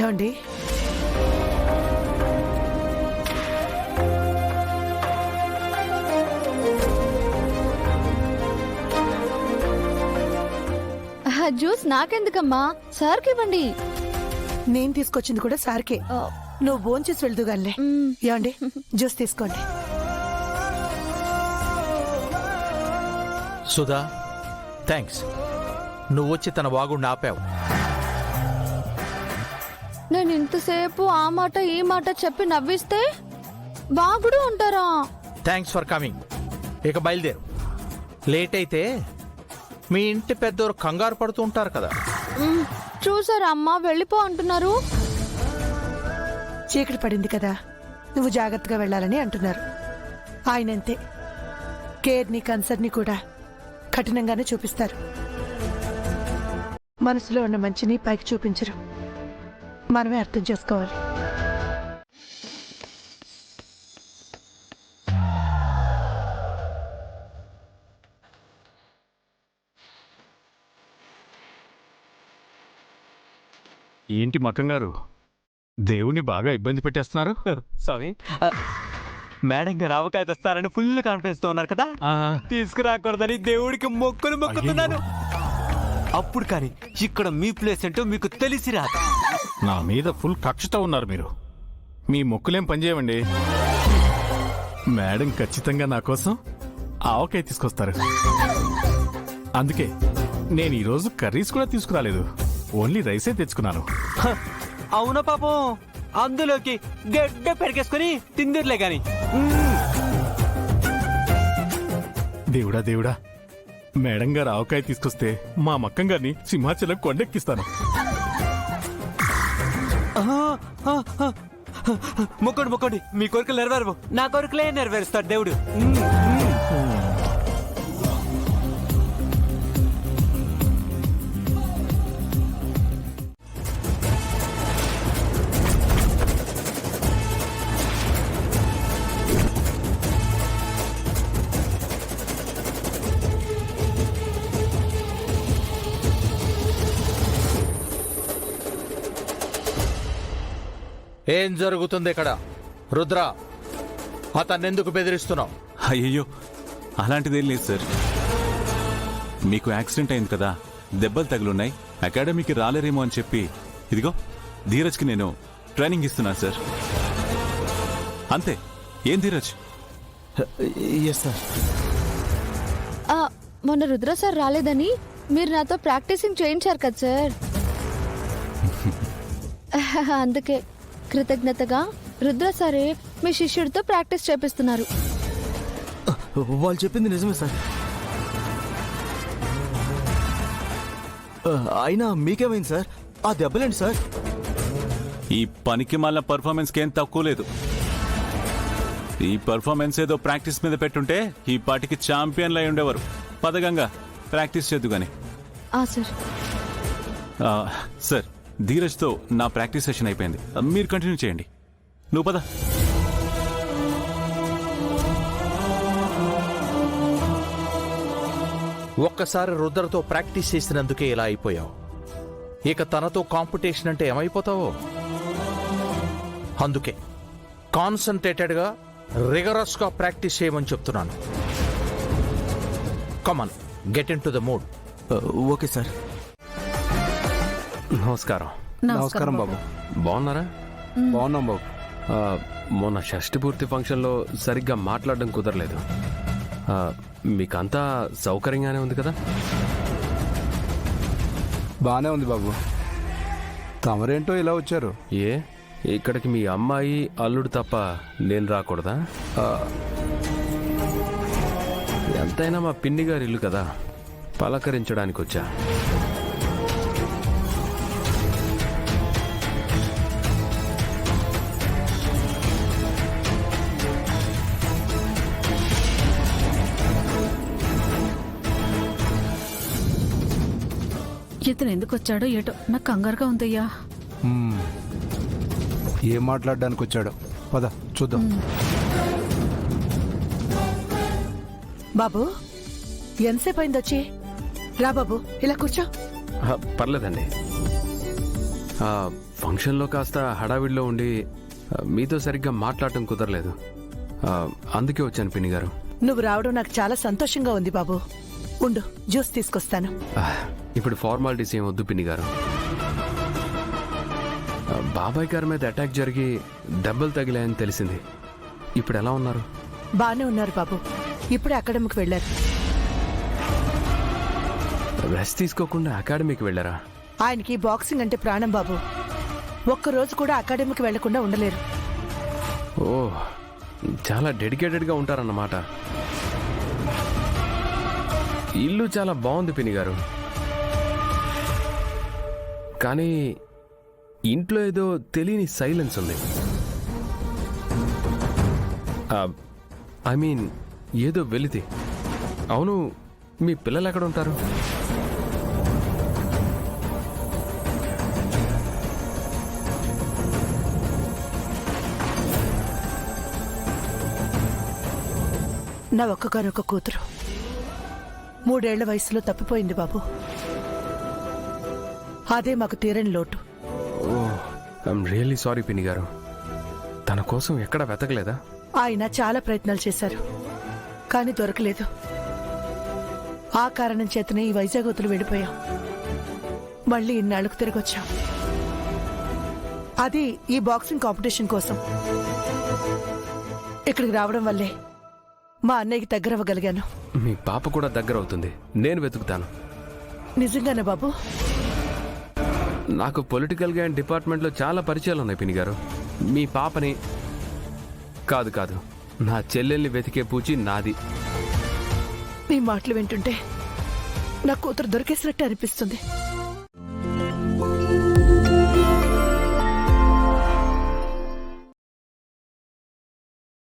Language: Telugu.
ఏమండి? జ్యూస్ నాకెందుకమ్మా, సార్కి ఇవ్వండి. నేను తీసుకొచ్చింది కూడా సార్కే. నువ్వు భోంచేసి వెళ్దుగానిలే. ఏమండి, జ్యూస్ తీసుకోండి. సుధా, థ్యాంక్స్. నువ్వు వచ్చి తన వాగుండి ఆపావు. నేను ఇంతసేపు ఆ మాట ఈ మాట చెప్పి నవ్విస్తే బాగుడు ఉంటారా? Thanks for coming. ఇక బయలుదేరు. లేట్ అయితే మీ ఇంటి పెద్దోరు కంగారు పడుతూ ఉంటారు కదా. చూసారా అమ్మా, వెళ్ళిపో అంటున్నారు. చీకటి పడింది కదా, నువ్వు జాగ్రత్తగా వెళ్ళాలని అంటున్నారు. ఆయనంతే, కేర్ని కన్సర్ని కూడా కఠినంగానే చూపిస్తారు. మనసులో ఉన్న మంచిని పైకి చూపించరు. మనమే అర్థం చేసుకోవాలి. ఏంటి మక్కం గారు, దేవుని బాగా ఇబ్బంది పెట్టేస్తున్నారు? స్వామి, మేడం గారు ఆవకాయ తెస్తారని ఫుల్ కాన్ఫిడెన్స్ తో ఉన్నారు కదా, తీసుకురాకూడదని దేవుడికి మొక్కులు మొక్కుతున్నాను. అప్పుడు కానీ ఇక్కడ మీ ప్లేస్ ఏంటో మీకు తెలిసి రాదు. నా మీద ఫుల్ కక్షతో ఉన్నారు మీరు. మీ మొక్కులేం పనిచేయవండి. మేడం ఖచ్చితంగా నా కోసం ఆవకాయ తీసుకొస్తారు. అందుకే నేను ఈరోజు కర్రీస్ కూడా తీసుకురాలేదు, ఓన్లీ రైసే తెచ్చుకున్నాను. అవునా పాపం, అందులోకి గడ్డ పెరిగేసుకుని తిందిర్లే గాని. దేవుడా దేవుడా, మేడం గారు ఆవకాయ తీసుకొస్తే మా మక్కం గారిని సింహాచలం కొండెక్కిస్తాను. మొక్కండి మొక్కండి, మీ కోరికలు నెరవేరవు, నా కోరికలే నెరవేరుస్తాడు దేవుడు. ఏం జరుగుతుంది ఇక్కడ? రుద్ర, అతన్నెందుకు బెదిరిస్తున్నావు? అయ్యయ్యో, అలాంటిదేం లేదు సార్. మీకు యాక్సిడెంట్ అయింది కదా, దెబ్బలు తగులున్నాయి, అకాడమీకి రాలేరేమో అని చెప్పి ఇదిగో ధీరజ్కి నేను ట్రైనింగ్ ఇస్తున్నాను సార్. అంతే. ఏం ధీరజ్? Yes sir. మొన్న రుద్ర సార్ రాలేదని మీరు నాతో ప్రాక్టీసింగ్ చేయించారు కదా సార్, అందుకే కృతజ్ఞతగా రుద్ర సారే మీ శిష్యుడితో ప్రాక్టీస్ చేపిస్తున్నారు. వాళ్ళు చెప్పింది నిజమే సార్. అయినా మీకేమైంది సార్? ఆ దెబ్బలేండి సార్? ఈ పనికి మళ్ళా పర్ఫార్మెన్స్కి ఏం తక్కువ లేదు. ఈ పర్ఫార్మెన్స్ ఏదో ప్రాక్టీస్ మీద పెట్టుంటే ఈ పాటికి ఛాంపియన్లు అయి ఉండేవారు. పదగంగా ప్రాక్టీస్ చేద్దు గాని. సార్. సార్, ధీరజ్తో నా ప్రాక్టీస్ సెషన్ అయిపోయింది, మీరు కంటిన్యూ చేయండి. నువ్వు పద. ఒక్కసారి రుద్రతో ప్రాక్టీస్ చేసినందుకే ఇలా అయిపోయావు. ఇక తనతో కాంపిటీషన్ అంటే ఏమైపోతావో. అందుకే కాన్సన్ట్రేటెడ్గా రిగరస్గా ప్రాక్టీస్ చేయమని చెప్తున్నాను. Come on, get into the mood. Okay sir. నమస్కారం. నమస్కారం బాబు. బాగున్నారా? బాగున్నాం బాబు. మొన్న షష్ఠి పూర్తి ఫంక్షన్లో సరిగ్గా మాట్లాడడం కుదరలేదు. మీకంతా సౌకర్యంగానే ఉంది కదా? బానే ఉంది బాబు. తమరేంటో ఇలా వచ్చారు? ఏ, ఇక్కడికి మీ అమ్మాయి అల్లుడు తప్ప నేను రాకూడదా? ఎంతైనా మా పిన్ని గారి ఇల్లు కదా, పలకరించడానికి వచ్చా. ఇతను ఎందుకు వచ్చాడో ఏటో నాకు కంగారుగా ఉందయ్యా. ఏం మాట్లాడడానికి వచ్చాడో పద చూద్దాం. బాబు, ఎంతసేపు అయింది వచ్చి? రా బాబు, ఇలా కూర్చో. పర్లేదండి. ఫంక్షన్లో కాస్త హడావిడిలో ఉండి మీతో సరిగ్గా మాట్లాడటం కుదరలేదు. అందుకే వచ్చాను పిన్ని గారు. నువ్వు రావడం నాకు చాలా సంతోషంగా ఉంది బాబు. ఉండు, జ్యూస్ తీసుకొస్తాను. ఇప్పుడు ఫార్మాలిటీస్ ఏం వద్దు పిన్ని గారు. బాబాయ్ గారి మీద అటాక్ జరిగి దెబ్బలు తగిలాయని తెలిసింది. ఇప్పుడు ఎలా ఉన్నారు? బానే ఉన్నారు బాబు. ఇప్పుడే అకాడమీకి వెళ్ళారు. రెస్ట్ తీసుకోకుండా అకాడమీకి వెళ్ళారా? ఆయనకి బాక్సింగ్ అంటే ప్రాణం బాబు. ఒక్కరోజు కూడా అకాడమీకి వెళ్లకుండా ఉండలేరు. ఓ, చాలా డెడికేటెడ్గా ఉంటారన్నమాట. ఇల్లు చాలా బాగుంది పిన్ని గారు, కానీ ఇంట్లో ఏదో తెలియని సైలెన్స్ ఉంది. ఐ మీన్ ఏదో వెలితి. అవును, మీ పిల్లలు ఎక్కడ ఉంటారు? నా ఒక్కగానొక్క కూతురు 3 ఏళ్ల వయసులో తప్పిపోయింది బాబు. అదే మాకు తీరని లోటు. ఓ, ఐఎమ్ రియల్లీ సారీ పిన్ని గారు. తన కోసం ఎక్కడ వెతకలేదా? ఆయన చాలా ప్రయత్నాలు చేశారు, కానీ దొరకలేదు. ఆ కారణం చేతనే ఈ వైజాగ్ వదిలి వెళ్ళిపోయాం. మళ్ళీ ఇన్నాళ్లకు తిరిగొచ్చాం. అది ఈ బాక్సింగ్ కాంపిటీషన్ కోసం. ఇక్కడికి రావడం వల్లే మా అన్నయ్యకి దగ్గర అవ్వగలిగాను. మీ పాప కూడా దగ్గర అవుతుంది. నేను వెతుకుతాను. నిజంగానే బాబు? నాకు పొలిటికల్గా అండ్ డిపార్ట్మెంట్లో చాలా పరిచయాలు ఉన్నాయి పిన్ని గారు. మీ పాపని కాదు, నా చెల్లెల్ని వెతికే పూచి నాది. మీ మాటలు వింటుంటే నా కూతురు దొరికేసినట్టు అనిపిస్తుంది.